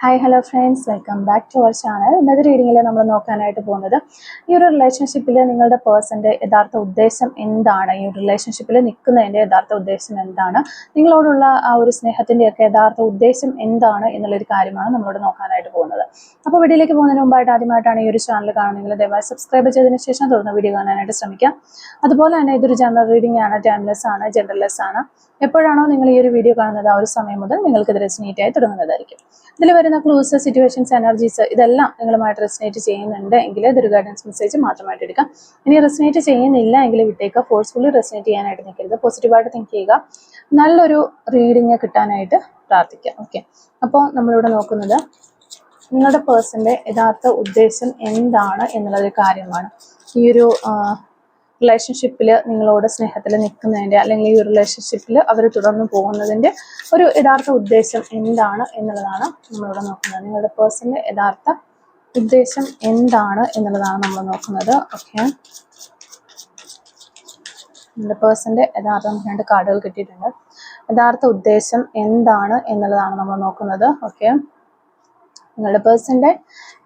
Hi hello friends, welcome back to our channel. ഇന്നത്തെ റീഡിങ്ങിൽ നമ്മൾ നോക്കാനായിട്ട് പോകുന്നത് ഈ ഒരു റിലേഷൻഷിപ്പിൽ നിങ്ങളുടെ പേഴ്സൻ്റെ യഥാർത്ഥ ഉദ്ദേശം എന്താണ്, ഈ ഒരു റിലേഷൻഷിപ്പിൽ നിൽക്കുന്നതിൻ്റെ യഥാർത്ഥ ഉദ്ദേശം എന്താണ്, നിങ്ങളോടുള്ള ആ ഒരു സ്നേഹത്തിൻ്റെയൊക്കെ യഥാർത്ഥ ഉദ്ദേശം എന്താണ് എന്നുള്ളൊരു കാര്യമാണ് നമ്മളോട് നോക്കാനായിട്ട് പോകുന്നത്. അപ്പോൾ വീഡിയോയിലേക്ക് പോകുന്നതിന് മുമ്പായിട്ട് ആദ്യമായിട്ടാണ് ഈ ഒരു ചാനൽ കാണുന്നതെങ്കിൽ ദയവായി സബ്സ്ക്രൈബ് ചെയ്തതിന് ശേഷം തുടർന്ന് വീഡിയോ കാണാനായിട്ട് ശ്രമിക്കാം. അതുപോലെ തന്നെ ഇതൊരു ജനറൽ റീഡിംഗ് ആണ്, ടൈംലെസ് ആണ്, ജനറൽലെസ് ആണ്. എപ്പോഴാണോ നിങ്ങൾ ഈ ഒരു വീഡിയോ കാണുന്നത് ആ ഒരു സമയം മുതൽ നിങ്ങൾക്ക് ഇത് റെസിനേറ്റ് ആയി തുടങ്ങുന്നതായിരിക്കും. ഇതിൽ വരുന്ന ക്ലൂസ്, സിറ്റുവേഷൻസ്, എനർജീസ് ഇതെല്ലാം നിങ്ങളുമായിട്ട് റെസിനേറ്റ് ചെയ്യുന്നുണ്ട് എങ്കിൽ ഇതൊരു ഗൈഡൻസ് മെസ്സേജ് മാത്രമായിട്ട് എടുക്കാം. ഇനി റെസിനേറ്റ് ചെയ്യുന്നില്ല എങ്കിൽ വിട്ടേക്കുക. ഫോഴ്സ്ഫുള്ളി റെസിനേറ്റ് ചെയ്യാനായിട്ട് നിൽക്കരുത്. പോസിറ്റീവായിട്ട് തിങ്ക് ചെയ്യുക. നല്ലൊരു റീഡിങ് കിട്ടാനായിട്ട് പ്രാർത്ഥിക്കുക. ഓക്കെ, അപ്പോൾ നമ്മളിവിടെ നോക്കുന്നത് നിങ്ങളുടെ പേഴ്സൻ്റെ യഥാർത്ഥ ഉദ്ദേശം എന്താണ് എന്നുള്ളൊരു കാര്യമാണ്. ഈ ഒരു റിലേഷൻഷിപ്പിൽ നിങ്ങളോട് സ്നേഹത്തിൽ നിൽക്കുന്നതിൻ്റെ അല്ലെങ്കിൽ ഈ ഒരു റിലേഷൻഷിപ്പിൽ അവർ തുടർന്ന് പോകുന്നതിൻ്റെ ഒരു യഥാർത്ഥ ഉദ്ദേശം എന്താണ് എന്നുള്ളതാണ് നമ്മളിവിടെ നോക്കുന്നത്. നിങ്ങളുടെ പേഴ്സൻ്റെ യഥാർത്ഥ ഉദ്ദേശം എന്താണ് എന്നുള്ളതാണ് നമ്മൾ നോക്കുന്നത്. ഓക്കെ, നിങ്ങളുടെ പേഴ്സൻ്റെ യഥാർത്ഥം 2 കാർഡുകൾ കിട്ടിയിട്ടുണ്ട്. യഥാർത്ഥ ഉദ്ദേശം എന്താണ് എന്നുള്ളതാണ് നമ്മൾ നോക്കുന്നത്. ഓക്കെ, നിങ്ങളുടെ പേഴ്സൻ്റെ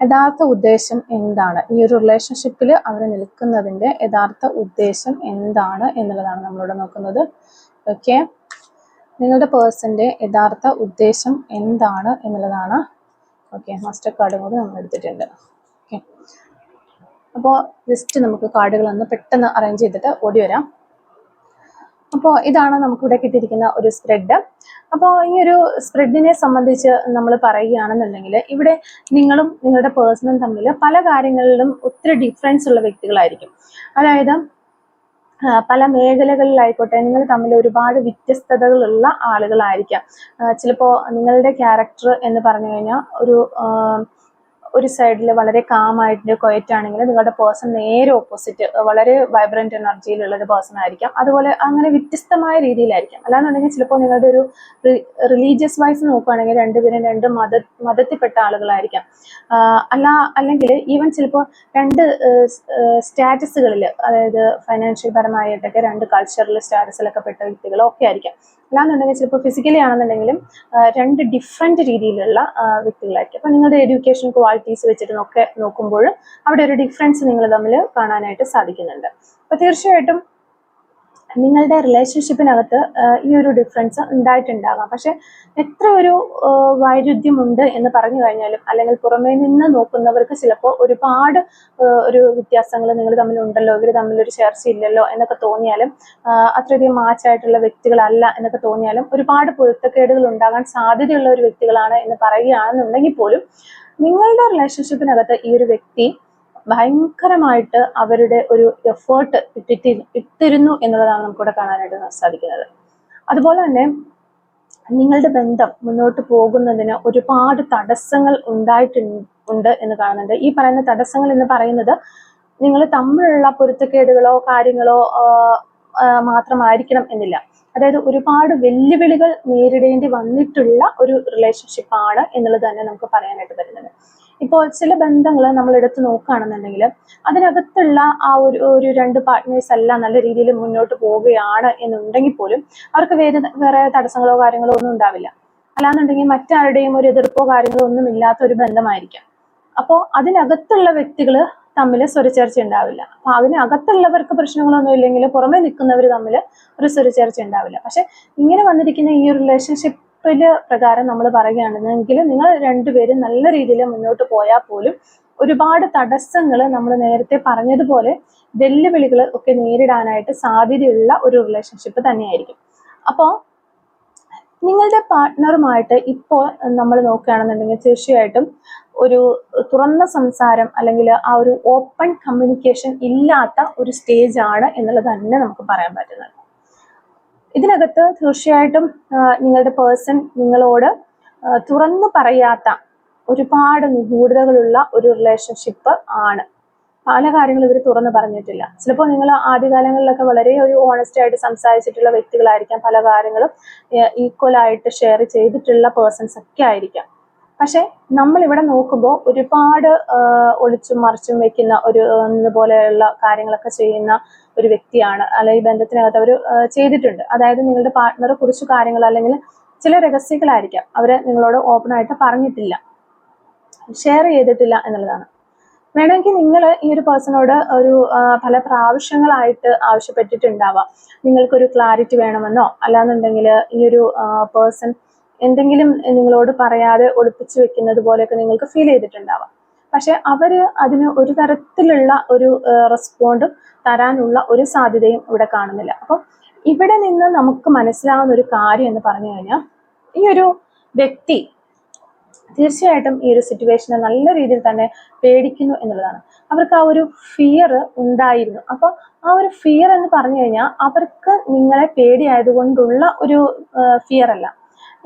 യഥാർത്ഥ ഉദ്ദേശം എന്താണ്, ഈ ഒരു റിലേഷൻഷിപ്പിൽ അവർ നിൽക്കുന്നതിൻ്റെ യഥാർത്ഥ ഉദ്ദേശം എന്താണ് എന്നുള്ളതാണ് നമ്മളിവിടെ നോക്കുന്നത്. ഓക്കെ, നിങ്ങളുടെ പേഴ്സൻ്റെ യഥാർത്ഥ ഉദ്ദേശം എന്താണ് എന്നുള്ളതാണ്. ഓക്കെ, മാസ്റ്റർ കാർഡും കൂടി നമ്മൾ എടുത്തിട്ടുണ്ട്. ഓക്കെ, അപ്പോൾ ജസ്റ്റ് നമുക്ക് കാർഡുകളൊന്ന് പെട്ടെന്ന് അറേഞ്ച് ചെയ്തിട്ട് ഓടി വരാം. അപ്പോൾ ഇതാണ് നമുക്കിവിടെ കിട്ടിയിരിക്കുന്ന ഒരു സ്പ്രെഡ്. അപ്പോൾ ഈ ഒരു സ്പ്രെഡിനെ സംബന്ധിച്ച് നമ്മൾ പറയുകയാണെന്നുണ്ടെങ്കിൽ ഇവിടെ നിങ്ങളും നിങ്ങളുടെ പേഴ്സണും തമ്മിൽ പല കാര്യങ്ങളിലും ഒത്തിരി ഡിഫറൻസ് ഉള്ള വ്യക്തികളായിരിക്കും. അതായത് പല മേഖലകളിലായിക്കോട്ടെ നിങ്ങൾ തമ്മിൽ ഒരുപാട് വ്യത്യസ്തതകളുള്ള ആളുകളായിരിക്കാം. ചിലപ്പോൾ നിങ്ങളുടെ ക്യാരക്ടർ എന്ന് പറഞ്ഞു കഴിഞ്ഞാൽ ഒരു സൈഡിൽ വളരെ കാമായിട്ട് ക്വയറ്റ് ആണെങ്കിൽ നിങ്ങളുടെ പേഴ്സൺ നേരെ ഓപ്പോസിറ്റ് വളരെ വൈബ്രന്റ് എനർജിയിലുള്ള ഒരു പേഴ്സൺ ആയിരിക്കാം. അതുപോലെ അങ്ങനെ വ്യത്യസ്തമായ രീതിയിലായിരിക്കാം. അല്ലാന്നുണ്ടെങ്കിൽ ചിലപ്പോൾ നിങ്ങളുടെ ഒരു റിലീജിയസ് വൈസ് നോക്കുകയാണെങ്കിൽ രണ്ടുപേരും 2 മതത്തിൽപ്പെട്ട ആളുകളായിരിക്കാം. അല്ലെങ്കിൽ ഈവൻ ചിലപ്പോൾ 2 സ്റ്റാറ്റസുകളിൽ, അതായത് ഫൈനാൻഷ്യൽ പരമായിട്ടൊക്കെ 2 കൾച്ചറൽ സ്റ്റാറ്റസിലൊക്കെ പെട്ട വ്യക്തികളൊക്കെ ആയിരിക്കാം. അല്ലാന്നുണ്ടെങ്കിൽ ചിലപ്പോൾ ഫിസിക്കലി ആണെന്നുണ്ടെങ്കിലും 2 ഡിഫറെൻറ്റ് രീതിയിലുള്ള വ്യക്തികളായിരിക്കും. അപ്പോൾ നിങ്ങളുടെ എഡ്യൂക്കേഷൻ ക്വാളിറ്റീസ് വെച്ചിട്ട് നോക്കുമ്പോൾ അവിടെ ഒരു ഡിഫറൻസ് നിങ്ങൾ തമ്മിൽ കാണാനായിട്ട് സാധിക്കുന്നുണ്ട്. അപ്പോൾ തീർച്ചയായിട്ടും നിങ്ങളുടെ റിലേഷൻഷിപ്പിനകത്ത് ഈ ഒരു ഡിഫറൻസ് ഉണ്ടായിട്ടുണ്ടാകാം. പക്ഷെ എത്ര ഒരു വൈരുദ്ധ്യമുണ്ട് എന്ന് പറഞ്ഞു കഴിഞ്ഞാലും, അല്ലെങ്കിൽ പുറമേ നിന്ന് നോക്കുന്നവർക്ക് ചിലപ്പോൾ ഒരുപാട് ഒരു വ്യത്യാസങ്ങൾ നിങ്ങൾ തമ്മിലുണ്ടല്ലോ, ഇവർ തമ്മിലൊരു ചേർച്ചയില്ലല്ലോ എന്നൊക്കെ തോന്നിയാലും, അത്രയധികം മാച്ചായിട്ടുള്ള വ്യക്തികളല്ല എന്നൊക്കെ തോന്നിയാലും, ഒരുപാട് പൊരുത്തക്കേടുകൾ ഉണ്ടാകാൻ സാധ്യതയുള്ള ഒരു വ്യക്തികളാണ് എന്ന് പറയുകയാണെന്നുണ്ടെങ്കിൽ പോലും നിങ്ങളുടെ റിലേഷൻഷിപ്പിനകത്ത് ഈ ഒരു വ്യക്തി ഭയങ്കരമായിട്ട് അവരുടെ ഒരു എഫേർട്ട് ഇട്ടിരുന്നു എന്നുള്ളതാണ് നമുക്കിവിടെ കാണാനായിട്ട് സാധിക്കുന്നത്. അതുപോലെ തന്നെ നിങ്ങളുടെ ബന്ധം മുന്നോട്ട് പോകുന്നതിന് ഒരുപാട് തടസ്സങ്ങൾ ഉണ്ടായിട്ടുണ്ട് എന്ന് കാണുന്നുണ്ട്. ഈ പറയുന്ന തടസ്സങ്ങൾ എന്ന് പറയുന്നത് നിങ്ങൾ തമ്മിലുള്ള പൊരുത്തക്കേടുകളോ കാര്യങ്ങളോ മാത്രമായിരിക്കണം എന്നില്ല. അതായത് ഒരുപാട് വെല്ലുവിളികൾ നേരിടേണ്ടി വന്നിട്ടുള്ള ഒരു റിലേഷൻഷിപ്പാണ് എന്നുള്ളത് തന്നെ നമുക്ക് പറയാനായിട്ട് പറ്റുന്നത്. ഇപ്പോൾ ചില ബന്ധങ്ങൾ നമ്മൾ എടുത്ത് നോക്കുകയാണെന്നുണ്ടെങ്കിൽ അതിനകത്തുള്ള ആ ഒരു 2 പാർട്ട്നേഴ്സ് എല്ലാം നല്ല രീതിയിൽ മുന്നോട്ട് പോവുകയാണ് എന്നുണ്ടെങ്കിൽ പോലും അവർക്ക് വേറെ തടസ്സങ്ങളോ കാര്യങ്ങളോ ഒന്നും ഉണ്ടാവില്ല. അല്ലാന്നുണ്ടെങ്കിൽ മറ്റാരുടെയും ഒരു എതിർപ്പോ കാര്യങ്ങളോ ഒന്നും ഇല്ലാത്ത ഒരു ബന്ധമായിരിക്കാം. അപ്പോൾ അതിനകത്തുള്ള വ്യക്തികൾ തമ്മിൽ സ്വരച്ചേർച്ച ഉണ്ടാവില്ല. അപ്പൊ അതിനകത്തുള്ളവർക്ക് പ്രശ്നങ്ങളൊന്നും ഇല്ലെങ്കിൽ പുറമെ നിൽക്കുന്നവർ തമ്മിൽ ഒരു സ്വരച്ചേർച്ച ഉണ്ടാവില്ല. പക്ഷെ ഇങ്ങനെ വന്നിരിക്കുന്ന ഈ ഒരു റിലേഷൻഷിപ്പില് പ്രകാരം നമ്മൾ പറയുകയാണെന്നെങ്കിൽ നിങ്ങൾ 2 പേരും നല്ല രീതിയിൽ മുന്നോട്ട് പോയാൽ പോലും ഒരുപാട് തടസ്സങ്ങൾ നമ്മൾ നേരത്തെ പറഞ്ഞതുപോലെ വെല്ലുവിളികൾ ഒക്കെ നേരിടാനായിട്ട് സാധ്യതയുള്ള ഒരു റിലേഷൻഷിപ്പ് തന്നെയായിരിക്കും. അപ്പോൾ നിങ്ങളുടെ പാർട്ട്ണറുമായിട്ട് ഇപ്പോൾ നമ്മൾ നോക്കുകയാണെന്നുണ്ടെങ്കിൽ തീർച്ചയായിട്ടും ഒരു തുറന്ന സംസാരം അല്ലെങ്കിൽ ആ ഒരു ഓപ്പൺ കമ്മ്യൂണിക്കേഷൻ ഇല്ലാത്ത ഒരു സ്റ്റേജ് ആണ് എന്നുള്ളത് തന്നെ നമുക്ക് പറയാൻ പറ്റുന്നത്. ഇതിനകത്ത് തീർച്ചയായിട്ടും നിങ്ങളുടെ പേഴ്സൺ നിങ്ങളോട് തുറന്നു പറയാത്ത ഒരുപാട് നിഗൂഢതകളുള്ള ഒരു റിലേഷൻഷിപ്പ് ആണ്. പല കാര്യങ്ങളും ഇവർ തുറന്ന് പറഞ്ഞിട്ടില്ല. ചിലപ്പോൾ നിങ്ങൾ ആദ്യകാലങ്ങളിലൊക്കെ വളരെ ഒരു ഓണസ്റ്റ് ആയിട്ട് സംസാരിച്ചിട്ടുള്ള വ്യക്തികളായിരിക്കാം. പല കാര്യങ്ങളും ഈക്വൽ ആയിട്ട് ഷെയർ ചെയ്തിട്ടുള്ള പേഴ്സൺസ് ഒക്കെ ആയിരിക്കാം. പക്ഷെ നമ്മൾ ഇവിടെ നോക്കുമ്പോൾ ഒരുപാട് ഒളിച്ചും മറിച്ചും വെക്കുന്ന ഒരു പോലെയുള്ള കാര്യങ്ങളൊക്കെ ചെയ്യുന്ന ഒരു വ്യക്തിയാണ്, അല്ലെങ്കിൽ ബന്ധത്തിനകത്ത് അവർ ചെയ്തിട്ടുണ്ട്. അതായത് നിങ്ങളുടെ പാർട്ട്ണറെ കുറിച്ച് കാര്യങ്ങൾ അല്ലെങ്കിൽ ചില രഹസ്യങ്ങളായിരിക്കാം അവര് നിങ്ങളോട് ഓപ്പൺ ആയിട്ട് പറഞ്ഞിട്ടില്ല. ഷെയർ ചെയ്തിട്ടില്ല എന്നുള്ളതാണ്. വേണമെങ്കിൽ നിങ്ങൾ ഈ ഒരു പേഴ്സണോട് ഒരു പല പ്രാവശ്യങ്ങളായിട്ട് ആവശ്യപ്പെട്ടിട്ടുണ്ടാവാം, നിങ്ങൾക്കൊരു ക്ലാരിറ്റി വേണമെന്നോ, അല്ലാന്നുണ്ടെങ്കിൽ ഈ ഒരു പേഴ്സൺ എന്തെങ്കിലും നിങ്ങളോട് പറയാതെ ഒളിപ്പിച്ചു വെക്കുന്നത് പോലെയൊക്കെ നിങ്ങൾക്ക് ഫീൽ ചെയ്തിട്ടുണ്ടാവാം. പക്ഷെ അവര് അതിന് ഒരു തരത്തിലുള്ള ഒരു റെസ്പോണ്ടും തരാനുള്ള ഒരു സാധ്യതയും ഇവിടെ കാണുന്നില്ല. അപ്പം ഇവിടെ നിന്ന് നമുക്ക് മനസ്സിലാവുന്ന ഒരു കാര്യം എന്ന് പറഞ്ഞു കഴിഞ്ഞാൽ, ഈ ഒരു വ്യക്തി തീർച്ചയായിട്ടും ഈ ഒരു സിറ്റുവേഷനെ നല്ല രീതിയിൽ തന്നെ പേടിക്കുന്നു എന്നുള്ളതാണ്. അവർക്ക് ആ ഒരു ഫിയർ ഉണ്ടായിരുന്നു. അപ്പോൾ ആ ഒരു ഫിയർ എന്ന് പറഞ്ഞു കഴിഞ്ഞാൽ അവർക്ക് നിങ്ങളെ പേടിയായതുകൊണ്ടുള്ള ഒരു ഫിയർ അല്ല.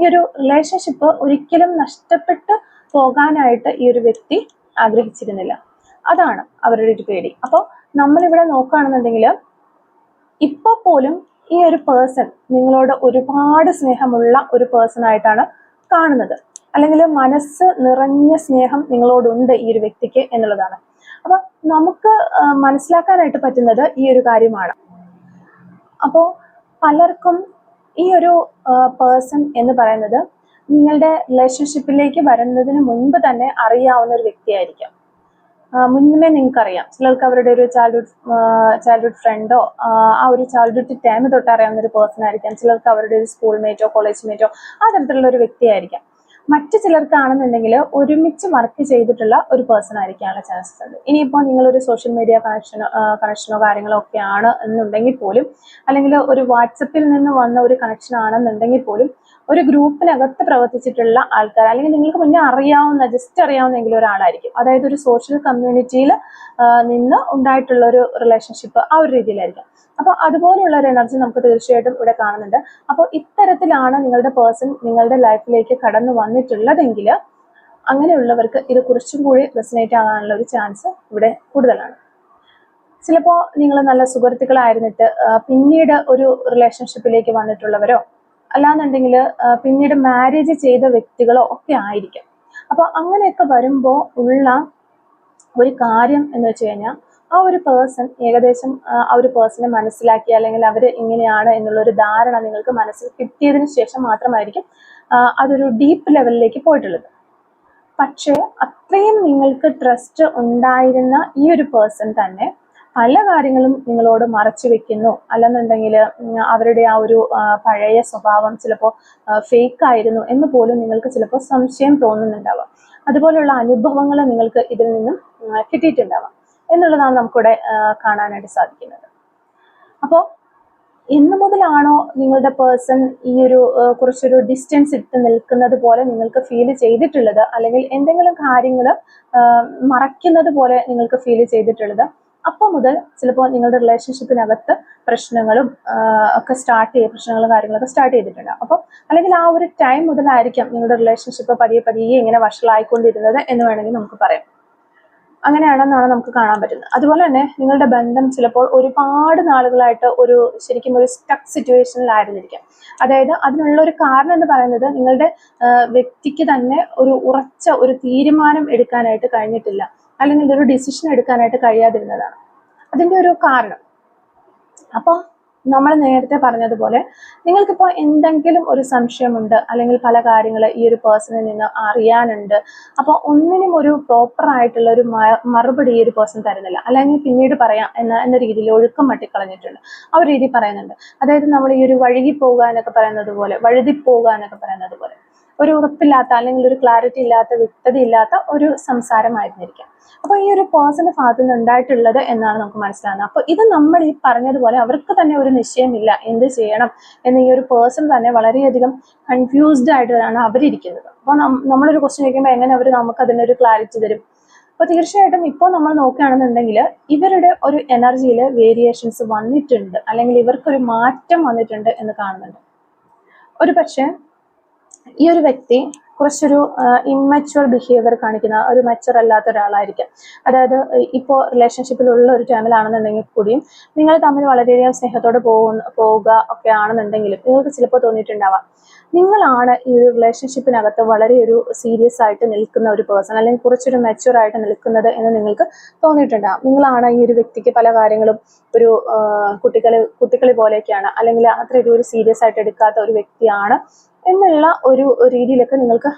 ഈ ഒരു റിലേഷൻഷിപ്പ് ഒരിക്കലും നഷ്ടപ്പെട്ട് പോകാനായിട്ട് ഈ ഒരു വ്യക്തി ആഗ്രഹിച്ചിരുന്നില്ല. അതാണ് അവരുടെ ഒരു പേടി. അപ്പോൾ നമ്മളിവിടെ നോക്കുകയാണെന്നുണ്ടെങ്കിൽ ഇപ്പോൾ പോലും ഈ ഒരു പേഴ്സൺ നിങ്ങളോട് ഒരുപാട് സ്നേഹമുള്ള ഒരു പേഴ്സൺ ആയിട്ടാണ് കാണുന്നത്, അല്ലെങ്കിൽ മനസ്സ് നിറഞ്ഞ സ്നേഹം നിങ്ങളോടുണ്ട് ഈ ഒരു വ്യക്തിക്ക് എന്നുള്ളതാണ്. അപ്പൊ നമുക്ക് മനസ്സിലാക്കാനായിട്ട് പറ്റുന്നത് ഈ ഒരു കാര്യമാണ്. അപ്പോൾ പലർക്കും ഈ ഒരു പേഴ്സൺ എന്ന് പറയുന്നത് നിങ്ങളുടെ റിലേഷൻഷിപ്പിലേക്ക് വരുന്നതിന് മുൻപ് തന്നെ അറിയാവുന്ന ഒരു വ്യക്തിയായിരിക്കാം. മുന്നേ നിങ്ങൾക്കറിയാം, ചിലർക്ക് അവരുടെ ഒരു ചൈൽഡ്ഹുഡ് ഫ്രണ്ടോ ആ ഒരു ചൈൽഡ്ഹുഡ് ടൈം തൊട്ട് അറിയാവുന്ന ഒരു പേഴ്സൺ ആയിരിക്കാം. ചിലർക്ക് അവരുടെ ഒരു സ്കൂൾ മേറ്റോ കോളേജ് മേറ്റോ ആ തരത്തിലുള്ള ഒരു വ്യക്തിയായിരിക്കാം. മറ്റു ചിലർക്കാണെന്നുണ്ടെങ്കിൽ ഒരുമിച്ച് വർക്ക് ചെയ്തിട്ടുള്ള ഒരു പേഴ്സൺ ആയിരിക്കാനുള്ള ചാൻസസ് ഉണ്ട്. ഇനിയിപ്പോൾ നിങ്ങളൊരു സോഷ്യൽ മീഡിയ കണക്ഷനോ കാര്യങ്ങളോ ഒക്കെ ആണ് എന്നുണ്ടെങ്കിൽ പോലും, അല്ലെങ്കിൽ ഒരു വാട്സപ്പിൽ നിന്ന് വന്ന ഒരു കണക്ഷൻ ആണെന്നുണ്ടെങ്കിൽ പോലും, ഒരു ഗ്രൂപ്പിനകത്ത് പ്രവർത്തിച്ചിട്ടുള്ള ആൾക്കാർ, അല്ലെങ്കിൽ നിങ്ങൾക്ക് മുന്നേ ജസ്റ്റ് അറിയാവുന്നെങ്കിലും ഒരാളായിരിക്കും. അതായത് ഒരു സോഷ്യൽ കമ്മ്യൂണിറ്റിയിൽ നിന്ന് ഉണ്ടായിട്ടുള്ള ഒരു റിലേഷൻഷിപ്പ് ആ ഒരു രീതിയിലായിരിക്കും. അപ്പോൾ അതുപോലെയുള്ള ഒരു എനർജി നമുക്ക് തീർച്ചയായിട്ടും ഇവിടെ കാണുന്നുണ്ട്. അപ്പോൾ ഇത്തരത്തിലാണ് നിങ്ങളുടെ പേഴ്സൺ നിങ്ങളുടെ ലൈഫിലേക്ക് കടന്നു വന്നിട്ടുള്ളതെങ്കിൽ അങ്ങനെയുള്ളവർക്ക് ഇത് കുറച്ചും കൂടി റെസനേറ്റ് ആകാനുള്ള ഒരു ചാൻസ് ഇവിടെ കൂടുതലാണ്. ചിലപ്പോൾ നിങ്ങൾ നല്ല സുഹൃത്തുക്കളായിരുന്നിട്ട് പിന്നീട് ഒരു റിലേഷൻഷിപ്പിലേക്ക് വന്നിട്ടുള്ളവരോ, അല്ലാന്നുണ്ടെങ്കിൽ പിന്നീട് മാരേജ് ചെയ്ത വ്യക്തികളോ ഒക്കെ ആയിരിക്കും. അപ്പോൾ അങ്ങനെയൊക്കെ വരുമ്പോൾ ഉള്ള ഒരു കാര്യം എന്ന് വെച്ച് കഴിഞ്ഞാൽ, ആ ഒരു പേഴ്സൺ ഏകദേശം ആ ഒരു പേഴ്സണെ മനസ്സിലാക്കി, അല്ലെങ്കിൽ അവർ ഇങ്ങനെയാണ് എന്നുള്ള ഒരു ധാരണ നിങ്ങൾക്ക് മനസ്സിൽ കിട്ടിയതിന് ശേഷം മാത്രമായിരിക്കും അതൊരു ഡീപ്പ് ലെവലിലേക്ക് പോയിട്ടുള്ളത്. പക്ഷേ അത്രയും നിങ്ങൾക്ക് ട്രസ്റ്റ് ഉണ്ടായിരുന്ന ഈ ഒരു പേഴ്സൺ തന്നെ പല കാര്യങ്ങളും നിങ്ങളോട് മറച്ചു വെക്കുന്നു, അല്ലെന്നുണ്ടെങ്കിൽ അവരുടെ ആ ഒരു പഴയ സ്വഭാവം ചിലപ്പോൾ ഫേക്ക് ആയിരുന്നു എന്ന് പോലും നിങ്ങൾക്ക് ചിലപ്പോൾ സംശയം തോന്നുന്നുണ്ടാവാം. അതുപോലുള്ള അനുഭവങ്ങൾ നിങ്ങൾക്ക് ഇതിൽ നിന്നും കിട്ടിയിട്ടുണ്ടാവാം എന്നുള്ളതാണ് നമുക്കിവിടെ കാണാനായിട്ട് സാധിക്കുന്നത്. അപ്പോൾ എന്ന് മുതലാണോ നിങ്ങളുടെ പേഴ്സൺ ഈ ഒരു കുറച്ചൊരു ഡിസ്റ്റൻസ് ഇട്ട് നിൽക്കുന്നത് പോലെ നിങ്ങൾക്ക് ഫീൽ ചെയ്തിട്ടുള്ളത്, അല്ലെങ്കിൽ എന്തെങ്കിലും കാര്യങ്ങൾ മറയ്ക്കുന്നത് പോലെ നിങ്ങൾക്ക് ഫീൽ ചെയ്തിട്ടുള്ളത്, അപ്പോൾ മുതൽ ചിലപ്പോൾ നിങ്ങളുടെ റിലേഷൻഷിപ്പിനകത്ത് പ്രശ്നങ്ങളും പ്രശ്നങ്ങളും കാര്യങ്ങളൊക്കെ സ്റ്റാർട്ട് ചെയ്തിട്ടുണ്ടാകും. അപ്പോൾ അല്ലെങ്കിൽ ആ ഒരു ടൈം മുതലായിരിക്കാം നിങ്ങളുടെ റിലേഷൻഷിപ്പ് പതിയെ ഇങ്ങനെ വഷളായിക്കൊണ്ടിരുന്നത് എന്ന് വേണമെങ്കിൽ നമുക്ക് പറയാം. അങ്ങനെയാണെന്നാണ് നമുക്ക് കാണാൻ പറ്റുന്നത്. അതുപോലെ തന്നെ നിങ്ങളുടെ ബന്ധം ചിലപ്പോൾ ഒരുപാട് നാളുകളായിട്ട് ശരിക്കും ഒരു സ്റ്റക്ക് സിറ്റുവേഷനിലായിരുന്നിരിക്കാം. അതായത് അതിനുള്ള ഒരു കാരണം എന്ന് പറയുന്നത് നിങ്ങളുടെ വ്യക്തിക്ക് തന്നെ ഒരു ഉറച്ച ഒരു തീരുമാനം എടുക്കാനായിട്ട് കഴിഞ്ഞിട്ടില്ല, അല്ലെങ്കിൽ ഒരു ഡിസിഷൻ എടുക്കാനായിട്ട് കഴിയാതിരുന്നതാണ് അതിൻ്റെ ഒരു കാരണം. അപ്പോൾ നമ്മൾ നേരത്തെ പറഞ്ഞതുപോലെ നിങ്ങൾക്കിപ്പോൾ എന്തെങ്കിലും ഒരു സംശയമുണ്ട്, അല്ലെങ്കിൽ പല കാര്യങ്ങൾ ഈ ഒരു പേഴ്സണിൽ നിന്ന് അറിയാനുണ്ട്, അപ്പോൾ ഒന്നിനും ഒരു പ്രോപ്പർ ആയിട്ടുള്ള ഒരു മറുപടി ഈ ഒരു പേഴ്സൺ തരുന്നില്ല, അല്ലെങ്കിൽ പിന്നീട് പറയാം എന്ന രീതിയിൽ ഒഴുക്കം മട്ടിക്കളഞ്ഞിട്ടുണ്ട്. ആ ഒരു രീതി പറയുന്നുണ്ട്. അതായത് നമ്മൾ ഈ ഒരു വഴുതിപ്പോവുക എന്നൊക്കെ പറയുന്നത് പോലെ ഒരു ഉറപ്പില്ലാത്ത, അല്ലെങ്കിൽ ഒരു ക്ലാരിറ്റി ഇല്ലാത്ത, വ്യക്തതയില്ലാത്ത ഒരു സംസാരമായിരുന്നിരിക്കാം. അപ്പോൾ ഈ ഒരു പേഴ്സന്റെ ഭാഗത്തു നിന്ന് ഉണ്ടായിട്ടുള്ളത് എന്നാണ് നമുക്ക് മനസ്സിലാകുന്നത്. അപ്പോൾ ഇത് നമ്മൾ ഈ പറഞ്ഞതുപോലെ അവർക്ക് തന്നെ ഒരു നിശ്ചയമില്ല എന്ത് ചെയ്യണം എന്ന്. ഈ ഒരു പേഴ്സൺ തന്നെ വളരെയധികം കൺഫ്യൂസ്ഡ് ആയിട്ടാണ് അവരിയ്ക്കുന്നത്. അപ്പോൾ നമ്മളൊരു ക്വസ്റ്റ്യൻ ചോദിക്കുമ്പോൾ എങ്ങനെ അവർ നമുക്ക് അതിനൊരു ക്ലാരിറ്റി തരും? അപ്പോൾ തീർച്ചയായിട്ടും ഇപ്പോൾ നമ്മൾ നോക്കുകയാണെന്നുണ്ടെങ്കിൽ ഇവരുടെ ഒരു എനർജിയിൽ വേരിയേഷൻസ് വന്നിട്ടുണ്ട്, അല്ലെങ്കിൽ ഇവർക്കൊരു മാറ്റം വന്നിട്ടുണ്ട് എന്ന് കാണുന്നുണ്ട്. ഒരു പക്ഷേ ഈ ഒരു വ്യക്തി കുറച്ചൊരു ഇമ്മച്വർ ബിഹേവിയർ കാണിക്കുന്ന, ഒരു മെച്ചർ അല്ലാത്ത ഒരാളായിരിക്കാം. അതായത് ഇപ്പോൾ റിലേഷൻഷിപ്പിലുള്ള ഒരു ടൈമിലാണെന്നുണ്ടെങ്കിൽ കൂടിയും നിങ്ങൾ തമ്മിൽ വളരെയധികം സ്നേഹത്തോടെ പോവുക ഒക്കെ ആണെന്നുണ്ടെങ്കിലും നിങ്ങൾക്ക് ചിലപ്പോൾ തോന്നിയിട്ടുണ്ടാവാം നിങ്ങളാണ് ഈ ഒരു റിലേഷൻഷിപ്പിനകത്ത് വളരെ ഒരു സീരിയസ് ആയിട്ട് നിൽക്കുന്ന ഒരു പേഴ്സൺ, അല്ലെങ്കിൽ കുറച്ചൊരു മെച്യൂർ ആയിട്ട് നിൽക്കുന്നത് എന്ന് നിങ്ങൾക്ക് തോന്നിയിട്ടുണ്ടാകും. നിങ്ങളാണ് ഈ ഒരു വ്യക്തിക്ക് പല കാര്യങ്ങളും ഒരു കുട്ടികളി പോലെയൊക്കെയാണ്, അല്ലെങ്കിൽ അത്രയൊരു ഒരു സീരിയസ് ആയിട്ട് എടുക്കാത്ത ഒരു വ്യക്തിയാണ് എന്നുള്ള ഒരു രീതിയിലൊക്കെ നിങ്ങൾക്ക്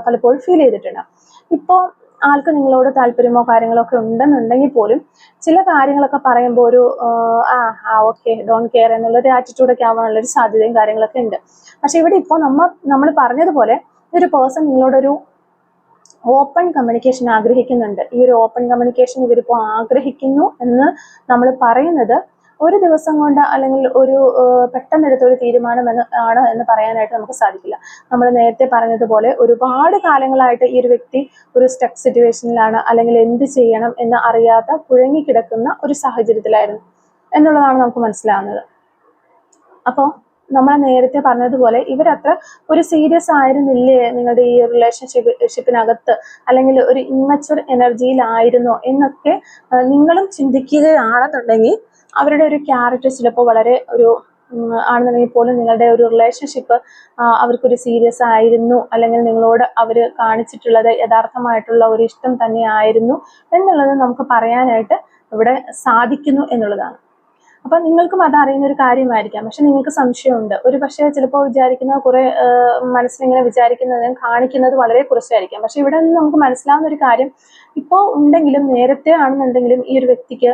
പലപ്പോഴും ഫീൽ ചെയ്തിട്ടുണ്ടാകും. ഇപ്പോൾ ആൾക്ക് നിങ്ങളോട് താല്പര്യമോ കാര്യങ്ങളോ ഒക്കെ ഉണ്ടെന്നുണ്ടെങ്കിൽ പോലും ചില കാര്യങ്ങളൊക്കെ പറയുമ്പോൾ ഒരു ഓക്കെ ഡോൺ കെയർ എന്നുള്ളൊരു ആറ്റിറ്റ്യൂഡൊക്കെ ആവാനുള്ളൊരു സാധ്യതയും കാര്യങ്ങളൊക്കെ ഉണ്ട്. പക്ഷെ ഇവിടെ ഇപ്പോൾ നമ്മൾ പറഞ്ഞതുപോലെ ഒരു പേഴ്സൺ നിങ്ങളോടൊരു ഓപ്പൺ കമ്മ്യൂണിക്കേഷൻ ആഗ്രഹിക്കുന്നുണ്ട്. ഈ ഒരു ഓപ്പൺ കമ്മ്യൂണിക്കേഷൻ ഇവരിപ്പോൾ ആഗ്രഹിക്കുന്നു എന്ന് നമ്മൾ പറയുന്നത് ഒരു ദിവസം കൊണ്ട് അല്ലെങ്കിൽ ഒരു പെട്ടെന്നെടുത്തൊരു തീരുമാനം ആണ് എന്ന് പറയാനായിട്ട് നമുക്ക് സാധിക്കില്ല. നമ്മൾ നേരത്തെ പറഞ്ഞതുപോലെ ഒരുപാട് കാലങ്ങളായിട്ട് ഈ ഒരു വ്യക്തി ഒരു സ്റ്റക്ക് സിറ്റുവേഷനിലാണ്, അല്ലെങ്കിൽ എന്ത് ചെയ്യണം എന്ന് അറിയാതെ കുഴങ്ങിക്കിടക്കുന്ന ഒരു സാഹചര്യത്തിലായിരുന്നു എന്നുള്ളതാണ് നമുക്ക് മനസ്സിലാവുന്നത്. അപ്പോൾ നമ്മൾ നേരത്തെ പറഞ്ഞതുപോലെ ഇവരത്ര ഒരു സീരിയസ് ആയിരുന്നില്ലേ നിങ്ങളുടെ ഈ റിലേഷൻഷിപ്പിനകത്ത്, അല്ലെങ്കിൽ ഒരു ഇമ്മച്വർ എനർജിയിലായിരുന്നോ എന്നൊക്കെ നിങ്ങളും ചിന്തിക്കുകയാണെന്നുണ്ടെങ്കിൽ അവരുടെ ഒരു ക്യാരക്ടർ ചിലപ്പോൾ വളരെ ഒരു ആണെന്നുണ്ടെങ്കിൽ പോലും നിങ്ങളുടെ ഒരു റിലേഷൻഷിപ്പ് അവർക്കൊരു സീരിയസ് ആയിരുന്നു, അല്ലെങ്കിൽ നിങ്ങളോട് അവർ കാണിച്ചിട്ടുള്ളത് യഥാർത്ഥമായിട്ടുള്ള ഒരു ഇഷ്ടം തന്നെയായിരുന്നു എന്നുള്ളത് നമുക്ക് പറയാനായിട്ട് ഇവിടെ സാധിക്കുന്നു എന്നുള്ളതാണ്. അപ്പൊ നിങ്ങൾക്കും അത് അറിയുന്ന ഒരു കാര്യമായിരിക്കാം. പക്ഷെ നിങ്ങൾക്ക് സംശയമുണ്ട്, ഒരു പക്ഷേ ചിലപ്പോൾ വിചാരിക്കുന്ന കുറെ മനസ്സിലിങ്ങനെ വിചാരിക്കുന്നതും കാണിക്കുന്നത് വളരെ കുറച്ചായിരിക്കാം. പക്ഷെ ഇവിടെ നിന്ന് നമുക്ക് മനസ്സിലാവുന്ന ഒരു കാര്യം, ഇപ്പോൾ ഉണ്ടെങ്കിലും നേരത്തെ ആണെന്നുണ്ടെങ്കിലും ഈ ഒരു വ്യക്തിക്ക്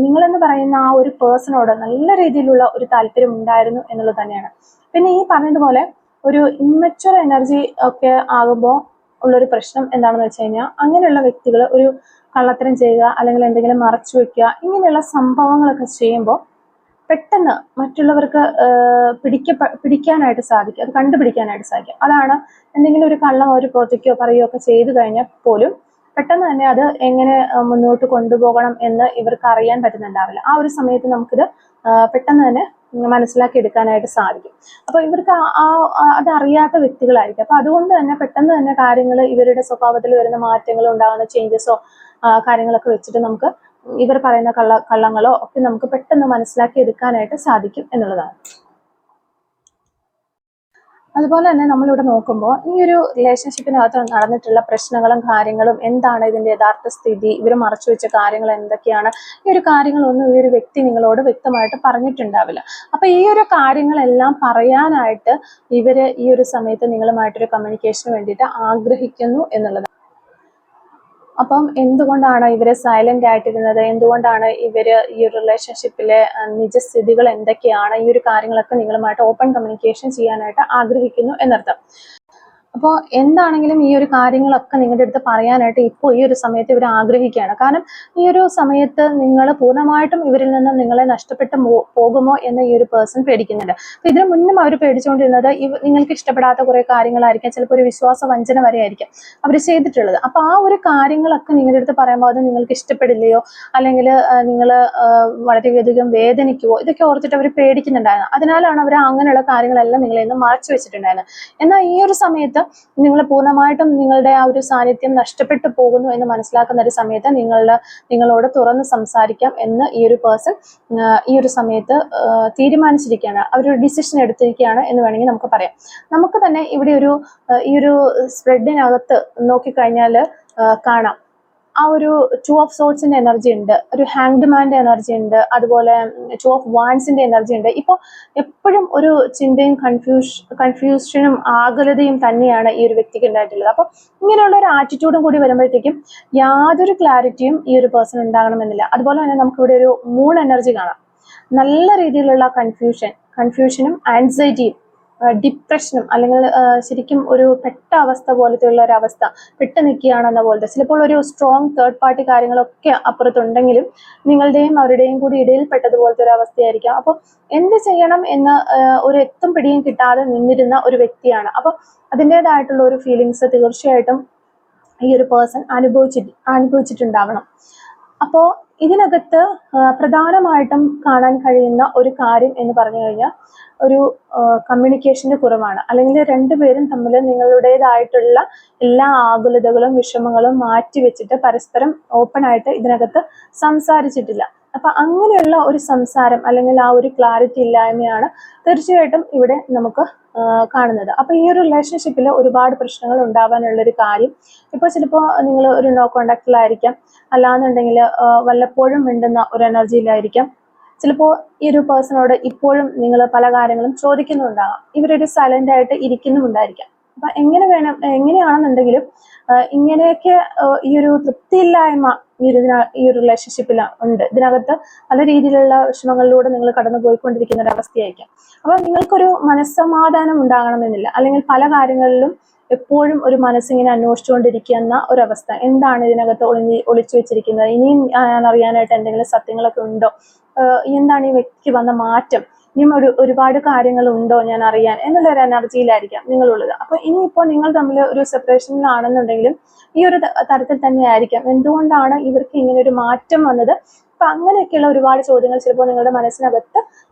നിങ്ങളെന്ന് പറയുന്ന ആ ഒരു പേഴ്സണോട് നല്ല രീതിയിലുള്ള ഒരു താല്പര്യം ഉണ്ടായിരുന്നു എന്നുള്ളത് തന്നെയാണ്. പിന്നെ ഈ പറഞ്ഞതുപോലെ ഒരു ഇമ്മച്വർ എനർജി ഒക്കെ ആകുമ്പോൾ ഉള്ളൊരു പ്രശ്നം എന്താണെന്ന് വെച്ച് കഴിഞ്ഞാൽ, അങ്ങനെയുള്ള വ്യക്തികൾ ഒരു കള്ളത്തരം ചെയ്യുക, അല്ലെങ്കിൽ എന്തെങ്കിലും മറച്ചു വെക്കുക, ഇങ്ങനെയുള്ള സംഭവങ്ങളൊക്കെ ചെയ്യുമ്പോൾ പെട്ടെന്ന് മറ്റുള്ളവർക്ക് പിടിക്കാനായിട്ട് സാധിക്കും, അത് കണ്ടുപിടിക്കാനായിട്ട് സാധിക്കും. അതാണ് എന്തെങ്കിലും ഒരു കള്ളമോ ഒരു പ്രൊജക്റ്റോ പറയുകയോ ഒക്കെ ചെയ്തു കഴിഞ്ഞാൽ പോലും പെട്ടെന്ന് തന്നെ അത് എങ്ങനെ മുന്നോട്ട് കൊണ്ടുപോകണം എന്ന് ഇവർക്ക് അറിയാൻ പറ്റുന്നുണ്ടാവില്ല. ആ ഒരു സമയത്ത് നമുക്കിത് പെട്ടെന്ന് തന്നെ മനസ്സിലാക്കി എടുക്കാനായിട്ട് സാധിക്കും. അപ്പൊ ഇവർക്ക് അതറിയാത്ത വ്യക്തികളായിരിക്കും. അപ്പൊ അതുകൊണ്ട് തന്നെ പെട്ടെന്ന് തന്നെ കാര്യങ്ങൾ, ഇവരുടെ സ്വഭാവത്തിൽ വരുന്ന മാറ്റങ്ങൾ, ഉണ്ടാകുന്ന ചേഞ്ചസോ കാര്യങ്ങളൊക്കെ വെച്ചിട്ട് നമുക്ക് ഇവർ പറയുന്ന കള്ളങ്ങളോ ഒക്കെ നമുക്ക് പെട്ടെന്ന് മനസ്സിലാക്കി എടുക്കാനായിട്ട് സാധിക്കും എന്നുള്ളതാണ്. അതുപോലെ തന്നെ നമ്മളിവിടെ നോക്കുമ്പോൾ ഈ ഒരു റിലേഷൻഷിപ്പിനകത്ത് നടന്നിട്ടുള്ള പ്രശ്നങ്ങളും കാര്യങ്ങളും എന്താണ്, ഇതിന്റെ യഥാർത്ഥ സ്ഥിതി, ഇവർ മറച്ചു വെച്ച കാര്യങ്ങൾ എന്തൊക്കെയാണ്, ഈ ഒരു കാര്യങ്ങളൊന്നും ഈ ഒരു വ്യക്തി നിങ്ങളോട് വ്യക്തമായിട്ട് പറഞ്ഞിട്ടുണ്ടാവില്ല. അപ്പൊ ഈ ഒരു കാര്യങ്ങളെല്ലാം പറയാനായിട്ട് ഇവര് ഈ ഒരു സമയത്ത് നിങ്ങളുമായിട്ടൊരു കമ്മ്യൂണിക്കേഷന് വേണ്ടിയിട്ട് ആഗ്രഹിക്കുന്നു എന്നുള്ളത്. അപ്പം എന്തുകൊണ്ടാണ് ഇവര് സൈലന്റ് ആയിട്ടിരുന്നത്, എന്തുകൊണ്ടാണ് ഇവര് ഈ ഒരു റിലേഷൻഷിപ്പിലെ നിജസ്ഥിതികൾ എന്തൊക്കെയാണ്, ഈ ഒരു കാര്യങ്ങളൊക്കെ നിങ്ങളുമായിട്ട് ഓപ്പൺ കമ്മ്യൂണിക്കേഷൻ ചെയ്യാനായിട്ട് ആഗ്രഹിക്കുന്നു എന്നർത്ഥം. അപ്പോൾ എന്താണെങ്കിലും ഈ ഒരു കാര്യങ്ങളൊക്കെ നിങ്ങളുടെ അടുത്ത് പറയാനായിട്ട് ഇപ്പോൾ ഈ ഒരു സമയത്ത് ഇവർ ആഗ്രഹിക്കുകയാണ്. കാരണം ഈ ഒരു സമയത്ത് നിങ്ങൾ പൂർണ്ണമായിട്ടും ഇവരിൽ നിന്ന് നിങ്ങളെ നഷ്ടപ്പെട്ട് പോകുമോ എന്ന് ഈ ഒരു പേഴ്സൺ പേടിക്കുന്നുണ്ട്. അപ്പൊ ഇതിനു മുന്നും അവർ പേടിച്ചുകൊണ്ടിരുന്നത് നിങ്ങൾക്ക് ഇഷ്ടപ്പെടാത്ത കുറെ കാര്യങ്ങളായിരിക്കാം, ചിലപ്പോൾ ഒരു വിശ്വാസ വഞ്ചന വരെ ആയിരിക്കാം അവർ ചെയ്തിട്ടുള്ളത്. അപ്പൊ ആ ഒരു കാര്യങ്ങളൊക്കെ നിങ്ങളുടെ അടുത്ത് പറയുമ്പോൾ അത് നിങ്ങൾക്ക് ഇഷ്ടപ്പെടില്ലയോ, അല്ലെങ്കിൽ നിങ്ങൾ വളരെയധികം വേദനിക്കുവോ, ഇതൊക്കെ ഓർത്തിട്ട് അവർ പേടിക്കുന്നുണ്ടായിരുന്നു. അതിനാലാണ് അവർ അങ്ങനെയുള്ള കാര്യങ്ങളെല്ലാം നിങ്ങളെ നിന്ന് മറച്ചു വെച്ചിട്ടുണ്ടായിരുന്നത്. എന്നാൽ ഈ ഒരു സമയത്ത് നിങ്ങൾ പൂർണ്ണമായിട്ടും നിങ്ങളുടെ ആ ഒരു സാന്നിധ്യം നഷ്ടപ്പെട്ടു പോകുന്നു എന്ന് മനസ്സിലാക്കുന്ന ഒരു സമയത്ത് നിങ്ങളോട് തുറന്ന് സംസാരിക്കാം എന്ന് ഈ ഒരു പേഴ്സൺ ഈ ഒരു സമയത്ത് തീരുമാനിച്ചിരിക്കുകയാണ്, അവരൊരു ഡിസിഷൻ എടുത്തിരിക്കുകയാണ് എന്ന് വേണമെങ്കിൽ നമുക്ക് പറയാം. നമുക്ക് തന്നെ ഇവിടെ ഈ ഒരു സ്പ്രെഡിനകത്ത് നോക്കിക്കഴിഞ്ഞാൽ കാണാം, ആ ഒരു 2 ഓഫ് സോൾസിന്റെ എനർജി ഉണ്ട്, ഒരു ഹാങ്ഡ്മാന്റെ എനർജി ഉണ്ട്, അതുപോലെ 2 ഓഫ് വാൻസിന്റെ എനർജി ഉണ്ട്. ഇപ്പോൾ എപ്പോഴും ഒരു ചിന്തയും കൺഫ്യൂഷനും ആകുലതയും തന്നെയാണ് ഈ ഒരു വ്യക്തിക്ക് ഉണ്ടായിട്ടുള്ളത്. അപ്പോൾ ഇങ്ങനെയുള്ള ഒരു ആറ്റിറ്റ്യൂഡും കൂടി വരുമ്പോഴത്തേക്കും യാതൊരു ക്ലാരിറ്റിയും ഈ ഒരു പേഴ്സൺ ഉണ്ടാകണമെന്നില്ല. അതുപോലെ തന്നെ നമുക്കിവിടെ ഒരു മൂൺ എനർജി കാണാം, നല്ല രീതിയിലുള്ള കൺഫ്യൂഷനും ആൻസൈറ്റിയും ഡിപ്രഷനും, അല്ലെങ്കിൽ ശരിക്കും ഒരു പെട്ട അവസ്ഥ പോലത്തെയുള്ള ഒരു അവസ്ഥ, പെട്ട് നിൽക്കുകയാണെന്ന പോലത്തെ, ചിലപ്പോൾ ഒരു സ്ട്രോങ് തേർഡ് പാർട്ടി കാര്യങ്ങളൊക്കെ അപ്പുറത്തുണ്ടെങ്കിലും നിങ്ങളുടെയും അവരുടെയും കൂടി ഇടയിൽപ്പെട്ടതുപോലത്തെ ഒരു അവസ്ഥയായിരിക്കാം. അപ്പോൾ എന്ത് ചെയ്യണം എന്ന് ഒരു എത്തും പിടിയും കിട്ടാതെ നിന്നിരുന്ന ഒരു വ്യക്തിയാണ്. അപ്പോൾ അതിൻ്റെതായിട്ടുള്ള ഒരു ഫീലിങ്സ് തീർച്ചയായിട്ടും ഈ ഒരു പേഴ്സൺ അനുഭവിച്ചിട്ടുണ്ടാവണം. അപ്പോൾ ഇതിനകത്ത് പ്രധാനമായിട്ടും കാണാൻ കഴിയുന്ന ഒരു കാര്യം എന്ന് പറഞ്ഞു കഴിഞ്ഞാൽ ഒരു കമ്മ്യൂണിക്കേഷന്റെ കുറവാണ്. അല്ലെങ്കിൽ രണ്ടുപേരും തമ്മിൽ നിങ്ങളുടേതായിട്ടുള്ള എല്ലാ ആകുലതകളും വിഷമങ്ങളും മാറ്റിവെച്ചിട്ട് പരസ്പരം ഓപ്പൺ ആയിട്ട് ഇതിനകത്ത് സംസാരിച്ചിട്ടില്ല. അപ്പൊ അങ്ങനെയുള്ള ഒരു സംസാരം അല്ലെങ്കിൽ ആ ഒരു ക്ലാരിറ്റി ഇല്ലായ്മയാണ് തീർച്ചയായിട്ടും ഇവിടെ നമുക്ക് കാണുന്നത്. അപ്പൊ ഈ ഒരു റിലേഷൻഷിപ്പിൽ ഒരുപാട് പ്രശ്നങ്ങൾ ഉണ്ടാവാനുള്ള ഒരു കാര്യം, ഇപ്പൊ ചിലപ്പോൾ നിങ്ങൾ ഒരു നോ കോണ്ടാക്റ്റിലായിരിക്കാം, അല്ലാന്നുണ്ടെങ്കിൽ വല്ലപ്പോഴും മിണ്ടുന്ന ഒരു എനർജിയിലായിരിക്കാം. ചിലപ്പോൾ ഈ ഒരു പേഴ്സണോട് ഇപ്പോഴും നിങ്ങൾ പല കാര്യങ്ങളും ചോദിക്കുന്നുണ്ടാകാം, ഇവരൊരു സൈലന്റ് ആയിട്ട് ഇരിക്കുന്നുമുണ്ടായിരിക്കാം. അപ്പൊ എങ്ങനെയാണെന്നുണ്ടെങ്കിലും ഇങ്ങനെയൊക്കെ ഈ ഒരു തൃപ്തിയില്ലായ്മ ഈ ഒരു റിലേഷൻഷിപ്പിൽ ഉണ്ട്. ഇതിനകത്ത് പല രീതിയിലുള്ള വിഷമങ്ങളിലൂടെ നിങ്ങൾ കടന്നു പോയിക്കൊണ്ടിരിക്കുന്ന ഒരു അവസ്ഥയായിരിക്കാം. അപ്പൊ നിങ്ങൾക്കൊരു മനസ്സമാധാനം ഉണ്ടാകണമെന്നില്ല, അല്ലെങ്കിൽ പല കാര്യങ്ങളിലും എപ്പോഴും ഒരു മനസ്സിങ്ങനെ അന്വേഷിച്ചുകൊണ്ടിരിക്കുന്ന ഒരവസ്ഥ. എന്താണ് ഇതിനകത്ത് ഒളിച്ചു വെച്ചിരിക്കുന്നത്, ഇനിയും ഞാൻ അറിയാനായിട്ട് എന്തെങ്കിലും സത്യങ്ങളൊക്കെ ഉണ്ടോ, എന്താണ് ഈ വ്യക്തിക്ക് വന്ന മാറ്റം, ഇനിയും ഒരുപാട് കാര്യങ്ങളുണ്ടോ ഞാൻ അറിയാൻ എന്നുള്ള ഒരു എനർജിയിലായിരിക്കാം നിങ്ങളുള്ളത്. അപ്പൊ ഇനിയിപ്പോൾ നിങ്ങൾ തമ്മിൽ ഒരു സെപ്പറേഷനിലാണെന്നുണ്ടെങ്കിലും ഈ ഒരു തരത്തിൽ തന്നെ ആയിരിക്കാം. എന്തുകൊണ്ടാണ് ഇവർക്ക് ഇങ്ങനെ ഒരു മാറ്റം വന്നത്? അപ്പൊ അങ്ങനെയൊക്കെയുള്ള ഒരുപാട് ചോദ്യങ്ങൾ ചിലപ്പോൾ നിങ്ങളുടെ മനസ്സിനകത്ത്